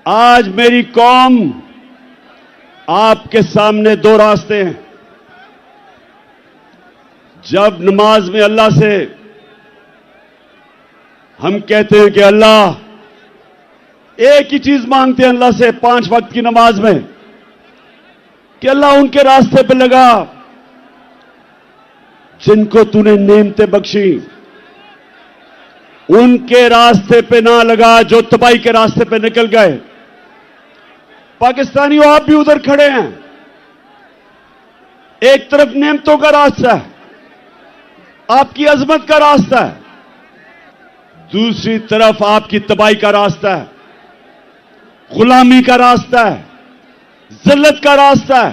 آج میری قوم آپ کے سامنے دو راستے ہیں. جب نماز میں اللہ سے ہم کہتے ہیں کہ اللہ، ایک ہی چیز مانگتے ہیں اللہ سے 5 وقت کی نماز میں کہ اللہ ان کے راستے پہ لگا جن کو تو نے نعمتیں بخشی، ان کے راستے پہ نہ لگا جو تباہی کے راستے پہ نکل گئے. پاکستانیوں، آپ بھی ادھر کھڑے ہیں. ایک طرف نعمتوں کا راستہ ہے، آپ کی عظمت کا راستہ ہے، دوسری طرف آپ کی تباہی کا راستہ ہے، غلامی کا راستہ ہے، ذلت کا راستہ ہے.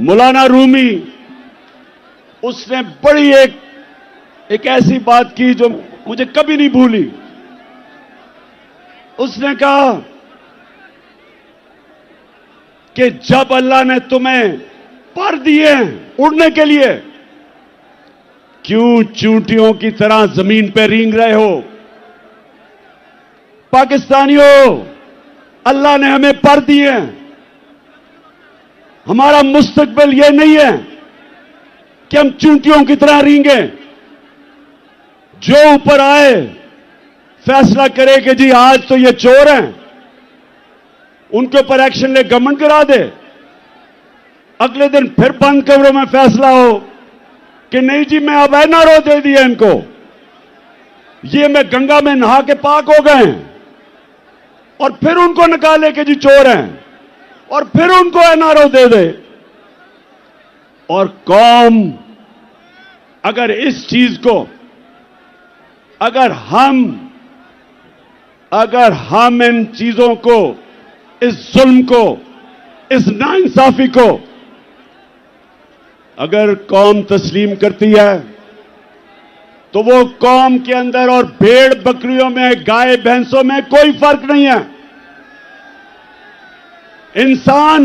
مولانا رومی، اس نے بڑی ایک ایسی بات کی جو مجھے کبھی نہیں بھولی. اس نے کہا کہ جب اللہ نے تمہیں پر دیے اڑنے کے لیے، کیوں چونٹیوں کی طرح زمین پہ رینگ رہے ہو؟ پاکستانیوں، اللہ نے ہمیں پر دیے ہیں. ہمارا مستقبل یہ نہیں ہے کہ ہم چونٹیوں کی طرح رینگیں. جو اوپر آئے فیصلہ کرے کہ جی آج تو یہ چور ہیں، ان کے اوپر ایکشن لے گورنمنٹ کرا دے. اگلے دن پھر بند کمروں میں فیصلہ ہو کہ نہیں جی میں اب این آر او دے دیا ان کو، یہ میں گنگا میں نہا کے پاک ہو گئے ہیں، اور پھر ان کو نکالے کہ جی چور ہیں، اور پھر ان کو این آر او دے دے. اور قوم اگر اس چیز کو، اگر ہم ان چیزوں کو، اس ظلم کو، اس ناانصافی کو اگر قوم تسلیم کرتی ہے تو وہ قوم کے اندر اور بھیڑ بکریوں میں، گائے بھینسوں میں کوئی فرق نہیں ہے. انسان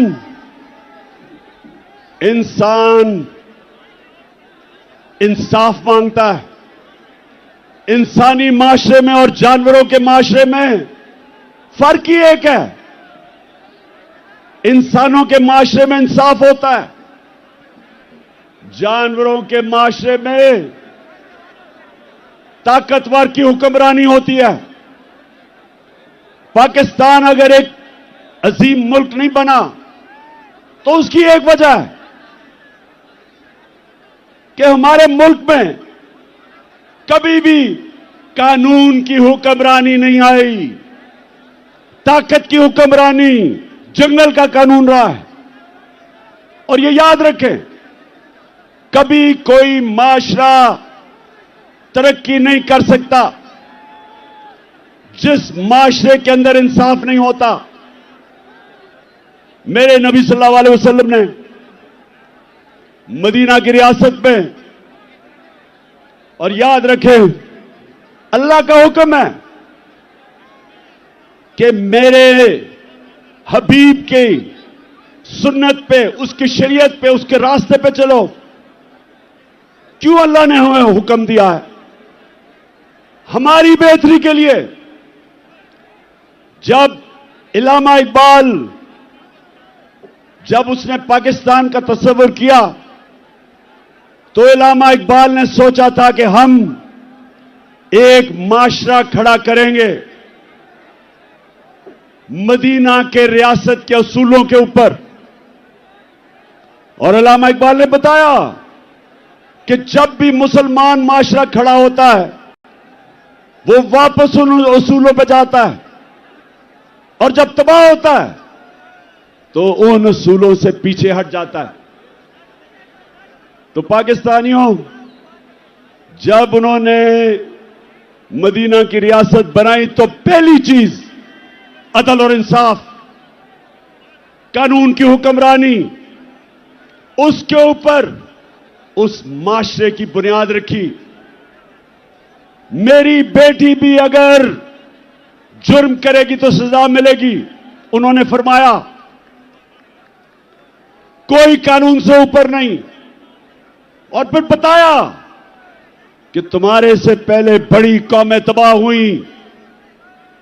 انصاف مانگتا ہے. انسانی معاشرے میں اور جانوروں کے معاشرے میں فرق ہی ایک ہے. انسانوں کے معاشرے میں انصاف ہوتا ہے، جانوروں کے معاشرے میں طاقتور کی حکمرانی ہوتی ہے. پاکستان اگر ایک عظیم ملک نہیں بنا تو اس کی ایک وجہ ہے کہ ہمارے ملک میں کبھی بھی قانون کی حکمرانی نہیں آئی، طاقت کی حکمرانی، جنگل کا قانون رہا ہے. اور یہ یاد رکھیں، کبھی کوئی معاشرہ ترقی نہیں کر سکتا جس معاشرے کے اندر انصاف نہیں ہوتا. میرے نبی صلی اللہ علیہ وسلم نے مدینہ کی ریاست میں، اور یاد رکھیں اللہ کا حکم ہے کہ میرے حبیب کی سنت پہ، اس کی شریعت پہ، اس کے راستے پہ چلو. کیوں اللہ نے ہمیں حکم دیا ہے؟ ہماری بہتری کے لیے. جب علامہ اقبال، جب اس نے پاکستان کا تصور کیا تو علامہ اقبال نے سوچا تھا کہ ہم ایک معاشرہ کھڑا کریں گے مدینہ کے ریاست کے اصولوں کے اوپر. اور علامہ اقبال نے بتایا کہ جب بھی مسلمان معاشرہ کھڑا ہوتا ہے وہ واپس ان اصولوں پہ جاتا ہے، اور جب تباہ ہوتا ہے تو ان اصولوں سے پیچھے ہٹ جاتا ہے. تو پاکستانیوں، جب انہوں نے مدینہ کی ریاست بنائی تو پہلی چیز عدل اور انصاف، قانون کی حکمرانی، اس کے اوپر اس معاشرے کی بنیاد رکھی. میری بیٹی بھی اگر جرم کرے گی تو سزا ملے گی. انہوں نے فرمایا کوئی قانون سے اوپر نہیں. اور پھر بتایا کہ تمہارے سے پہلے بڑی قومیں تباہ ہوئیں